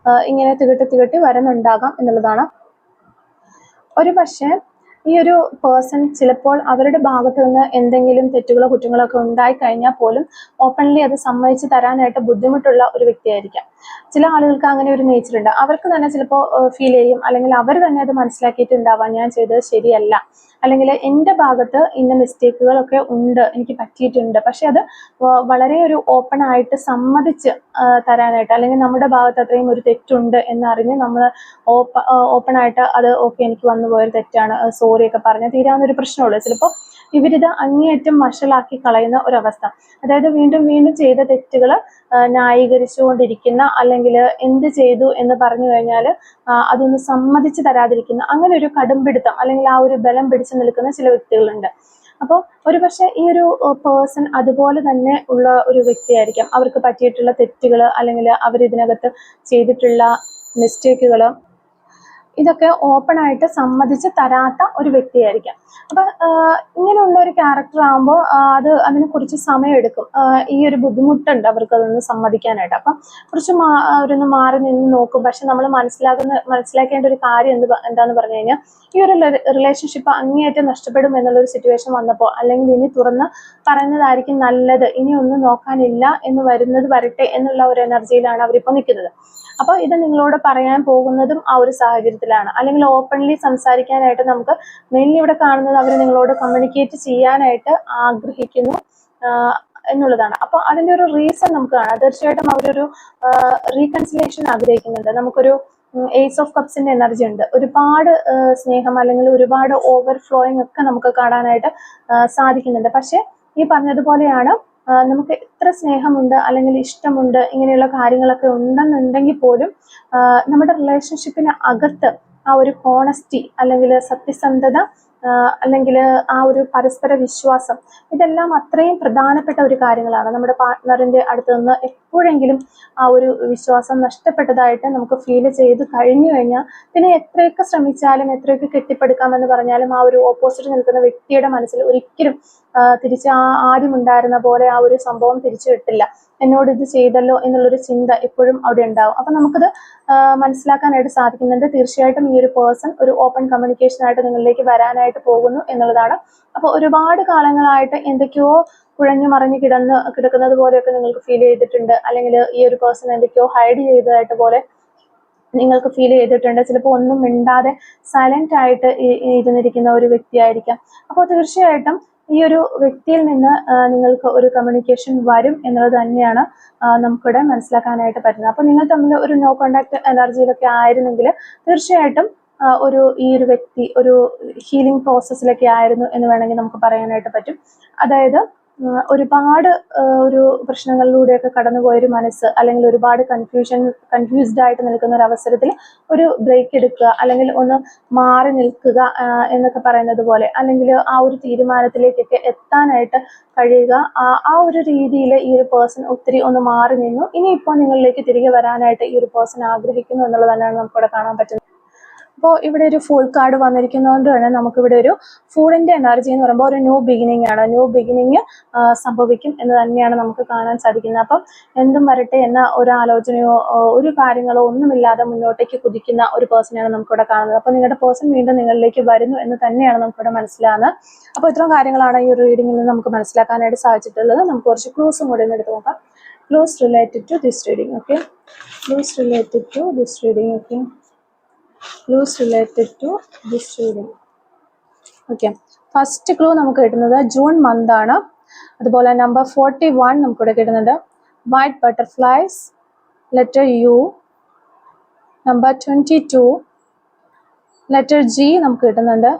ഇങ്ങനെ തികട്ടി വരുന്നുണ്ടാകാം എന്നുള്ളതാണ്. ഒരു പക്ഷേ ഈ ഒരു പേഴ്സൺ ചിലപ്പോൾ അവരുടെ ഭാഗത്ത് നിന്ന് എന്തെങ്കിലും തെറ്റുകളോ കുറ്റങ്ങളോ ഒക്കെ ഉണ്ടായി കഴിഞ്ഞാൽ പോലും ഓപ്പൺലി അത് സമ്മതിച്ച് തരാനായിട്ട് ബുദ്ധിമുട്ടുള്ള ഒരു വ്യക്തിയായിരിക്കാം. ചില ആളുകൾക്ക് അങ്ങനെ ഒരു നേച്ചർ ഉണ്ട്. അവർക്ക് തന്നെ ചിലപ്പോൾ ഫീൽ ചെയ്യും, അല്ലെങ്കിൽ അവർ തന്നെ അത് മനസ്സിലാക്കിയിട്ടുണ്ടാവാം, ഞാൻ ചെയ്തത് ശരിയല്ല, അല്ലെങ്കിൽ എൻ്റെ ഭാഗത്ത് ഇന്ന മിസ്റ്റേക്കുകളൊക്കെ ഉണ്ട്, എനിക്ക് പറ്റിയിട്ടുണ്ട്. പക്ഷെ അത് വളരെ ഒരു ഓപ്പൺ ആയിട്ട് സമ്മതിച്ച് തരാനായിട്ട്, അല്ലെങ്കിൽ നമ്മുടെ ഭാഗത്ത് അത്രയും ഒരു തെറ്റുണ്ട് എന്നറിഞ്ഞ് നമ്മൾ ഓപ്പൺ ആയിട്ട് അത് ഓക്കെ എനിക്ക് വന്നു പോയൊരു തെറ്റാണ്, സോറി ഒക്കെ പറഞ്ഞ് തീരാവുന്ന ഒരു പ്രശ്നമുള്ളൂ. ചിലപ്പോൾ ഇവരിത് അങ്ങേയറ്റം വഷളാക്കി കളയുന്ന ഒരവസ്ഥ. അതായത് വീണ്ടും വീണ്ടും ചെയ്ത തെറ്റുകൾ ന്യായീകരിച്ചുകൊണ്ടിരിക്കുന്ന, അല്ലെങ്കിൽ എന്ത് ചെയ്തു എന്ന് പറഞ്ഞു കഴിഞ്ഞാൽ അതൊന്ന് സമ്മതിച്ച് തരാതിരിക്കുന്ന, അങ്ങനെ ഒരു കടുംപിടുത്തം അല്ലെങ്കിൽ ആ ഒരു ബലം പിടിച്ചു നിൽക്കുന്ന ചില വ്യക്തികളുണ്ട്. അപ്പോൾ ഒരുപക്ഷെ ഈ ഒരു പേഴ്സൺ അതുപോലെ തന്നെ ഉള്ള ഒരു വ്യക്തിയായിരിക്കാം. അവർക്ക് പറ്റിയിട്ടുള്ള തെറ്റുകൾ, അല്ലെങ്കിൽ അവരിതിനകത്ത് ചെയ്തിട്ടുള്ള മിസ്റ്റേക്കുകൾ, ഇതൊക്കെ ഓപ്പൺ ആയിട്ട് സമ്മതിച്ച് തരാത്ത ഒരു വ്യക്തിയായിരിക്കാം. അപ്പൊ ഇങ്ങനെയുള്ള ഒരു ക്യാരക്ടർ ആകുമ്പോൾ അതിനെ കുറിച്ച് സമയം എടുക്കും. ഈ ഒരു ബുദ്ധിമുട്ടുണ്ട് അവർക്ക് അതൊന്ന് സമ്മതിക്കാനായിട്ട്. അപ്പം കുറച്ച് അവരൊന്ന് മാറി നിന്ന് നോക്കും. പക്ഷെ നമ്മൾ മനസ്സിലാക്കേണ്ട ഒരു കാര്യം എന്താന്ന് പറഞ്ഞു കഴിഞ്ഞാൽ, ഈ ഒരു റിലേഷൻഷിപ്പ് അങ്ങേയറ്റം നഷ്ടപ്പെടും എന്നുള്ളൊരു സിറ്റുവേഷൻ വന്നപ്പോൾ, അല്ലെങ്കിൽ ഇനി തുറന്ന് പറയുന്നതായിരിക്കും നല്ലത്, ഇനി ഒന്നും നോക്കാനില്ല എന്ന് വരുന്നത് വരട്ടെ എന്നുള്ള ഒരു എനർജിയിലാണ് അവരിപ്പോൾ നിൽക്കുന്നത്. അപ്പോൾ ഇത് നിങ്ങളോട് പറയാൻ പോകുന്നതും ആ ഒരു സാഹചര്യത്തിലാണ്, അല്ലെങ്കിൽ ഓപ്പൺലി സംസാരിക്കാനായിട്ട് നമുക്ക് മെയിൻലി ഇവിടെ കാണുന്നത് അവർ നിങ്ങളോട് കമ്മ്യൂണിക്കേറ്റ് ചെയ്യാനായിട്ട് ആഗ്രഹിക്കുന്നു എന്നുള്ളതാണ്. അപ്പോൾ അതിൻ്റെ ഒരു റീസൺ നമുക്ക് കാണാം. തീർച്ചയായിട്ടും അവരൊരു റീകൺസിലേഷൻ ആഗ്രഹിക്കുന്നുണ്ട്. നമുക്കൊരു ഏസ് ഓഫ് കപ്സിന്റെ എനർജി ഉണ്ട്. ഒരുപാട് സ്നേഹം അല്ലെങ്കിൽ ഒരുപാട് ഓവർഫ്ലോയിങ് ഒക്കെ നമുക്ക് കാണാനായിട്ട് സാധിക്കുന്നുണ്ട്. പക്ഷെ ഈ പറഞ്ഞതുപോലെയാണ്, നമുക്ക് എത്ര സ്നേഹമുണ്ട് അല്ലെങ്കിൽ ഇഷ്ടമുണ്ട് ഇങ്ങനെയുള്ള കാര്യങ്ങളൊക്കെ ഉണ്ടെന്നുണ്ടെങ്കിൽ പോലും നമ്മുടെ റിലേഷൻഷിപ്പിന് അകത്ത് ആ ഒരു ഹോണസ്റ്റി അല്ലെങ്കിൽ സത്യസന്ധത, അല്ലെങ്കിൽ ആ ഒരു പരസ്പര വിശ്വാസം, ഇതെല്ലാം അത്രയും പ്രധാനപ്പെട്ട ഒരു കാര്യങ്ങളാണ്. നമ്മുടെ പാർട്ട്ണറിന്റെ അടുത്ത് നിന്ന് എപ്പോഴെങ്കിലും ആ ഒരു വിശ്വാസം നഷ്ടപ്പെട്ടതായിട്ട് നമുക്ക് ഫീൽ ചെയ്ത് കഴിഞ്ഞു കഴിഞ്ഞാൽ പിന്നെ എത്രയൊക്കെ ശ്രമിച്ചാലും എത്രയൊക്കെ കെട്ടിപ്പടുക്കാമെന്ന് പറഞ്ഞാലും ആ ഒരു ഓപ്പോസിറ്റ് നിൽക്കുന്ന വ്യക്തിയുടെ മനസ്സിൽ ഒരിക്കലും തിരിച്ച് ആദ്യം ഉണ്ടായിരുന്ന പോലെ ആ ഒരു സംഭവം തിരിച്ചു കിട്ടില്ല. എന്നോട് ഇത് ചെയ്തല്ലോ എന്നുള്ളൊരു ചിന്ത എപ്പോഴും അവിടെ ഉണ്ടാവും. അപ്പൊ നമുക്കത് മനസ്സിലാക്കാനായിട്ട് സാധിക്കുന്നുണ്ട്. തീർച്ചയായിട്ടും ഈ ഒരു പേഴ്സൺ ഒരു ഓപ്പൺ കമ്മ്യൂണിക്കേഷൻ ആയിട്ട് നിങ്ങളിലേക്ക് വരാനായിട്ട് പോകുന്നു എന്നുള്ളതാണ്. അപ്പൊ ഒരുപാട് കാലങ്ങളായിട്ട് എന്തൊക്കെയോ കുഴഞ്ഞു മറിഞ്ഞു കിടക്കുന്നത് പോലെയൊക്കെ നിങ്ങൾക്ക് ഫീൽ ചെയ്തിട്ടുണ്ട്, അല്ലെങ്കിൽ ഈ ഒരു പേഴ്സൺ എന്തൊക്കെയോ ഹൈഡ് ചെയ്തതായിട്ട് പോലെ നിങ്ങൾക്ക് ഫീൽ ചെയ്തിട്ടുണ്ട്. ചിലപ്പോൾ ഒന്നും മിണ്ടാതെ സൈലന്റ് ആയിട്ട് ഇരുന്നിരിക്കുന്ന ഒരു വ്യക്തിയായിരിക്കാം. അപ്പോൾ തീർച്ചയായിട്ടും ഈ ഒരു വ്യക്തിയിൽ നിന്ന് നിങ്ങൾക്ക് ഒരു കമ്മ്യൂണിക്കേഷൻ വരും എന്നുള്ളത് തന്നെയാണ് നമുക്കിവിടെ മനസ്സിലാക്കാനായിട്ട് പറ്റുന്നത്. അപ്പോൾ നിങ്ങൾ തമ്മിൽ ഒരു നോ കോണ്ടാക്ട് എനർജിയിലൊക്കെ ആയിരുന്നെങ്കിൽ തീർച്ചയായിട്ടും ഈ ഒരു വ്യക്തി ഒരു ഹീലിംഗ് പ്രോസസ്സിലൊക്കെ ആയിരുന്നു എന്ന് വേണമെങ്കിൽ നമുക്ക് പറയാനായിട്ട് പറ്റും. അതായത് ഒരുപാട് ഒരു പ്രശ്നങ്ങളിലൂടെയൊക്കെ കടന്നുപോയൊരു മനസ്സ്, അല്ലെങ്കിൽ ഒരുപാട് കൺഫ്യൂസ്ഡ് ആയിട്ട് നിൽക്കുന്ന ഒരു അവസരത്തിൽ ഒരു ബ്രേക്ക് എടുക്കുക, അല്ലെങ്കിൽ ഒന്ന് മാറി നിൽക്കുക എന്നൊക്കെ പറയുന്നത് പോലെ, അല്ലെങ്കിൽ ആ ഒരു തീരുമാനത്തിലേക്കൊക്കെ എത്താനായിട്ട് കഴിയുക. ആ ഒരു രീതിയിൽ ഈ ഒരു പേഴ്സൺ ഒത്തിരി ഒന്ന് മാറി നിന്നു. ഇനിയിപ്പോൾ നിങ്ങളിലേക്ക് തിരികെ വരാനായിട്ട് ഈ ഒരു പേഴ്സൺ ആഗ്രഹിക്കുന്നു എന്നുള്ളത് തന്നെയാണ് നമുക്കിവിടെ കാണാൻ പറ്റുന്നത്. അപ്പോൾ ഇവിടെ ഒരു ഫുൾ കാർഡ് വന്നിരിക്കുന്നതുകൊണ്ട് തന്നെ നമുക്കിവിടെ ഒരു ഫൂളിന്റെ എനർജി എന്ന് പറയുമ്പോൾ ഒരു ന്യൂ ബിഗിനിങ് ആണ്. ന്യൂ ബിഗിനിങ് സംഭവിക്കും എന്ന് തന്നെയാണ് നമുക്ക് കാണാൻ സാധിക്കുന്നത്. അപ്പം എന്തും വരട്ടെ എന്ന ഒരു ആലോചനയോ ഒരു കാര്യങ്ങളോ ഒന്നുമില്ലാതെ മുന്നോട്ടേക്ക് കുതിക്കുന്ന ഒരു പേഴ്സണെയാണ് നമുക്കിവിടെ കാണുന്നത്. അപ്പോൾ നിങ്ങളുടെ പേഴ്സൺ വീണ്ടും നിങ്ങളിലേക്ക് വരുന്നു എന്ന് തന്നെയാണ് നമുക്കിവിടെ മനസ്സിലാകുന്നത്. അപ്പോൾ ഇത്രയും കാര്യങ്ങളാണ് ഈ ഒരു റീഡിങ്ങിൽ നിന്ന് നമുക്ക് മനസ്സിലാക്കാനായിട്ട് സാധിച്ചിട്ടുള്ളത്. നമുക്ക് കുറച്ച് ക്ലൂസും കൂടി ഒന്ന് എടുത്ത് നോക്കാം. Clues related to this reading. Okay, clues related to this reading. Okay, clues related to this reading. Okay, first clue നമുക്ക് കിട്ടുന്നത് ജൂൺ മന്ത് ആണ്. അതുപോലെ നമ്പർ 41 നമുക്കിവിടെ കിട്ടുന്നുണ്ട്. White butterflies, letter U, number 22, letter G നമുക്ക് കിട്ടുന്നുണ്ട്.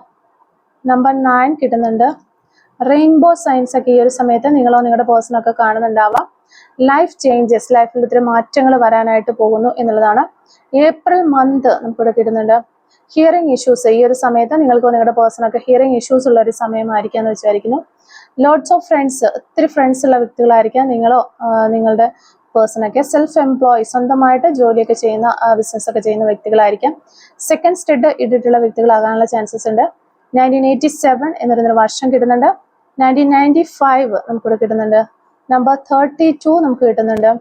നമ്പർ 9 കിട്ടുന്നുണ്ട്. Rainbow signs ഒക്കെ ഈ ഒരു സമയത്ത് നിങ്ങളോ നിങ്ങളുടെ പേഴ്സണൊക്കെ കാണുന്നുണ്ടാവാം. ലൈഫ് ചേഞ്ചസ്, ലൈഫിൽ ഒത്തിരി മാറ്റങ്ങൾ വരാനായിട്ട് പോകുന്നു എന്നുള്ളതാണ്. ഏപ്രിൽ മന്ത് നമുക്കിവിടെ കിട്ടുന്നുണ്ട്. ഹിയറിംഗ് ഇഷ്യൂസ്, ഈ ഒരു സമയത്ത് നിങ്ങൾക്കോ നിങ്ങളുടെ പേഴ്സണൊക്കെ ഹിയറിംഗ് ഇഷ്യൂസ് ഉള്ള ഒരു സമയമായിരിക്കാം എന്ന് വിചാരിക്കുന്നു. ലോട്ട്സ് ഓഫ് ഫ്രണ്ട്സ്, ഒത്തിരി ഫ്രണ്ട്സ് ഉള്ള വ്യക്തികളായിരിക്കാം നിങ്ങളോ നിങ്ങളുടെ പേഴ്സണൊക്കെ. സെൽഫ് എംപ്ലോയ്, സ്വന്തമായിട്ട് ജോലിയൊക്കെ ചെയ്യുന്ന ബിസിനസ് ഒക്കെ ചെയ്യുന്ന വ്യക്തികളായിരിക്കാം. സെക്കൻഡ് സ്റ്റഡ് ഇട്ടിട്ടുള്ള വ്യക്തികളാകാനുള്ള ചാൻസസ് ഉണ്ട്. 1987 എന്ന് പറയുന്നൊരു വർഷം കിട്ടുന്നുണ്ട്. 1995 നമുക്കിവിടെ കിട്ടുന്നുണ്ട്. നമ്പർ 32 നമുക്ക് കിട്ടുന്നുണ്ട്.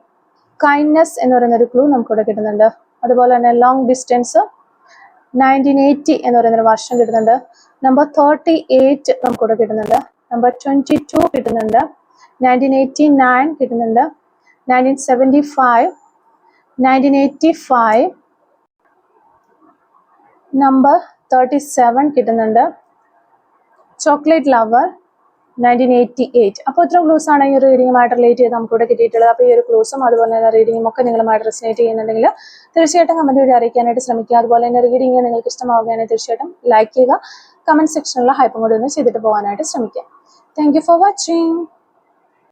കൈൻഡ്നെസ് എന്ന് പറയുന്ന ഒരു ക്ലൂ നമുക്കിവിടെ കിട്ടുന്നുണ്ട്. അതുപോലെ തന്നെ ലോങ് ഡിസ്റ്റൻസ് 1980 എന്ന് പറയുന്നൊരു വർഷം കിട്ടുന്നുണ്ട്. നമ്പർ 38 നമുക്കിവിടെ കിട്ടുന്നുണ്ട്. നമ്പർ 22 കിട്ടുന്നുണ്ട്. 1989 കിട്ടുന്നുണ്ട്. 1975, 1985, നമ്പർ 37 കിട്ടുന്നുണ്ട്. Chocolate lover 1988. അപ്പോൾ ഇത്രയും ക്ലൂസ് ആണ് ഈ ഒരു റീഡിങ്ങുമായിട്ട് റിലേറ്റ് ചെയ്ത് നമുക്കിവിടെ കിട്ടിയിട്ടുള്ളത്. അപ്പോൾ ഈ ഒരു ക്ലൂസും അതുപോലെ തന്നെ റീഡിങ്ങും ഒക്കെ നിങ്ങളുമായിട്ട് റെസിനേറ്റ് ചെയ്യുന്നുണ്ടെങ്കിൽ തീർച്ചയായിട്ടും കമന്റ് വഴി അറിയിക്കാനായിട്ട് ശ്രമിക്കുക. അതുപോലെ തന്നെ റീഡിങ് നിങ്ങൾക്ക് ഇഷ്ടമാവുകയാണെങ്കിൽ തീർച്ചയായിട്ടും ലൈക്ക് ചെയ്യുക. കമന്റ് സെക്ഷനിലുള്ള ഹൈപ്പും കൂടി ഒന്ന് ചെയ്തിട്ട് പോകാനായിട്ട് ശ്രമിക്കുക. Thank you for watching.